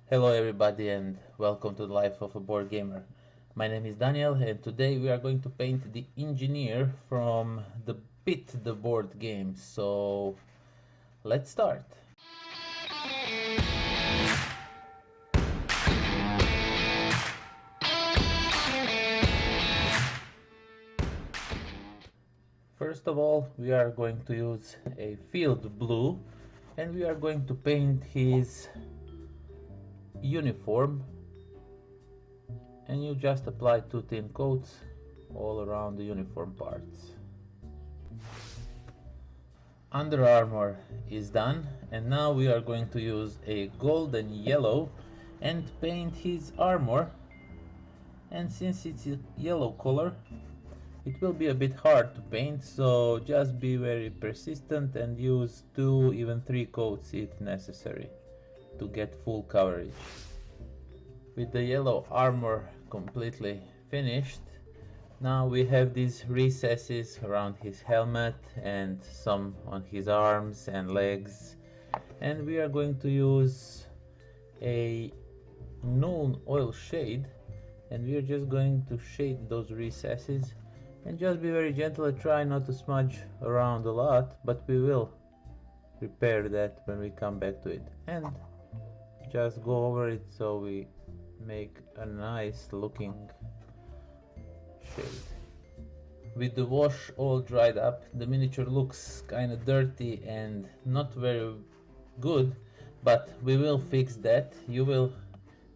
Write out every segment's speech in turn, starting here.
Hello everybody and welcome to the life of a board gamer. My name is Daniel and today we are going to paint the engineer from the the board game. So let's start. First of all, we are going to use a field blue and we are going to paint his uniform, and you just apply two thin coats all around the uniform parts. Under Armour is done, and now we are going to use a golden yellow and paint his armor. And since it's a yellow color, it will be a bit hard to paint, so just be very persistent and use 2, even 3 coats if necessary to get full coverage. With the yellow armor completely finished, now we have these recesses around his helmet and some on his arms and legs, and we are going to use a null oil shade, and we are just going to shade those recesses and just be very gentle and try not to smudge around a lot, but we will repair that when we come back to it, and just go over it so we make a nice looking shade. With the wash all dried up, the miniature looks kinda dirty and not very good, but we will fix that. You will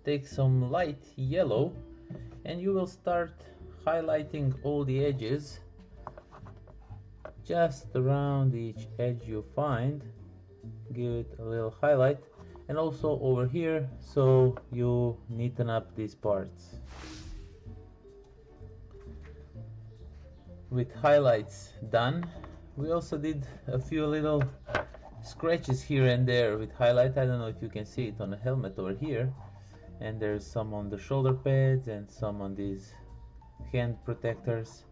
take some light yellow and you will start highlighting all the edges, just around each edge you find. Give it a little highlight, and also over here, so you neaten up these parts. With highlights done, we also did a few little scratches here and there with highlight. I don't know if you can see it on the helmet over here, and there's some on the shoulder pads and some on these hand protectors.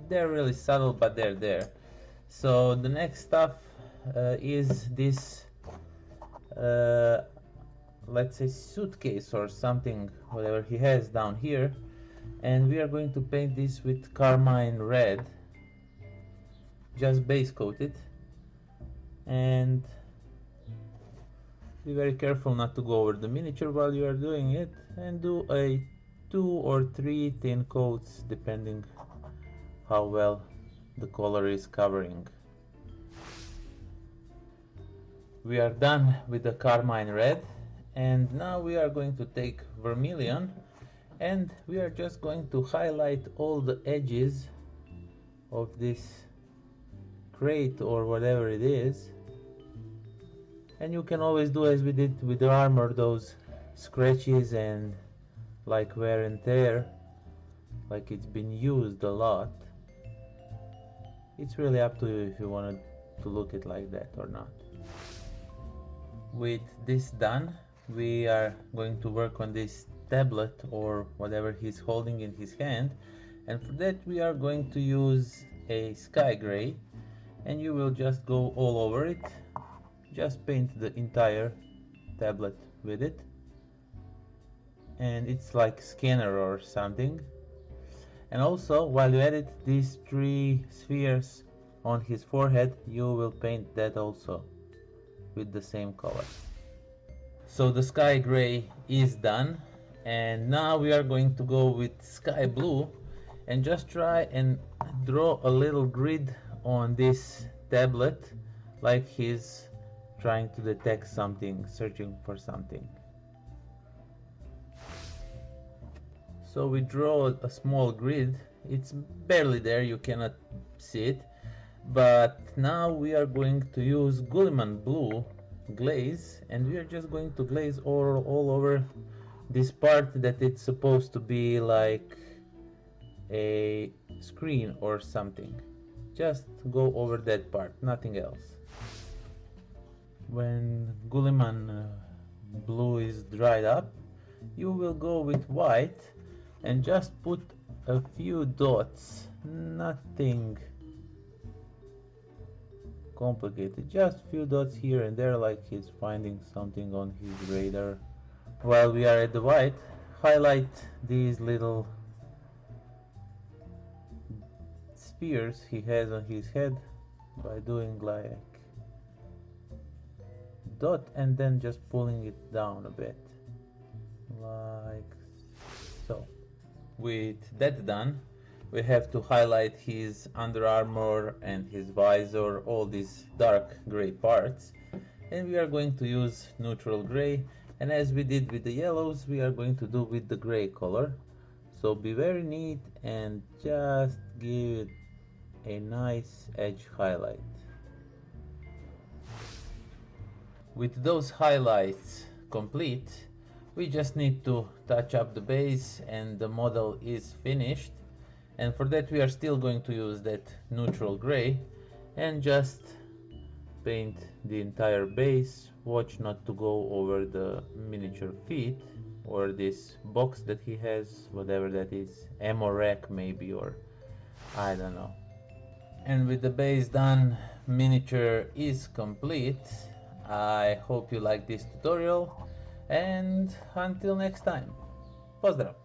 They're really subtle, but they're there. So the next stuff is this let's say suitcase or something, whatever he has down here, and we are going to paint this with carmine red. Just base coat it and be very careful not to go over the miniature while you are doing it, and do a 2 or 3 thin coats depending how well the color is covering. We are done with the carmine red, and now we are going to take vermilion and we are just going to highlight all the edges of this crate or whatever it is. And you can always do as we did with the armor, those scratches and like wear and tear, like it's been used a lot. It's really up to you if you want to look it like that or not. With this done, we are going to work on this tablet or whatever he's holding in his hand, and for that we are going to use a sky gray, and you will just go all over it. Just paint the entire tablet with it, and it's like scanner or something. And also, while you edit these 3 spheres on his forehead, you will paint that also with the same color. So the sky gray is done, and now we are going to go with sky blue and just try and draw a little grid on this tablet, like he's trying to detect something, searching for something. So we draw a small grid. It's barely there, you cannot see it, but now we are going to use Gulliman blue glaze, and we are just going to glaze all over this part that it's supposed to be like a screen or something. Just go over that part, nothing else. When Gulliman blue is dried up, you will go with white and just put a few dots, nothing complicated, just few dots here and there, like he's finding something on his radar While we are at the white, highlight these little spears he has on his head by doing like dot and then just pulling it down a bit, like so. With that done, we have to highlight his under armor and his visor, all these dark gray parts, and we are going to use neutral gray, and as we did with the yellows, we are going to do with the gray color. So be very neat and just give it a nice edge highlight. With those highlights complete, we just need to touch up the base and the model is finished. And for that we are still going to use that neutral gray and just paint the entire base. Watch not to go over the miniature feet or this box that he has, whatever that is, ammo rack maybe, or I don't know. And with the base done, miniature is complete. I hope you like this tutorial, and until next time, pozdrav!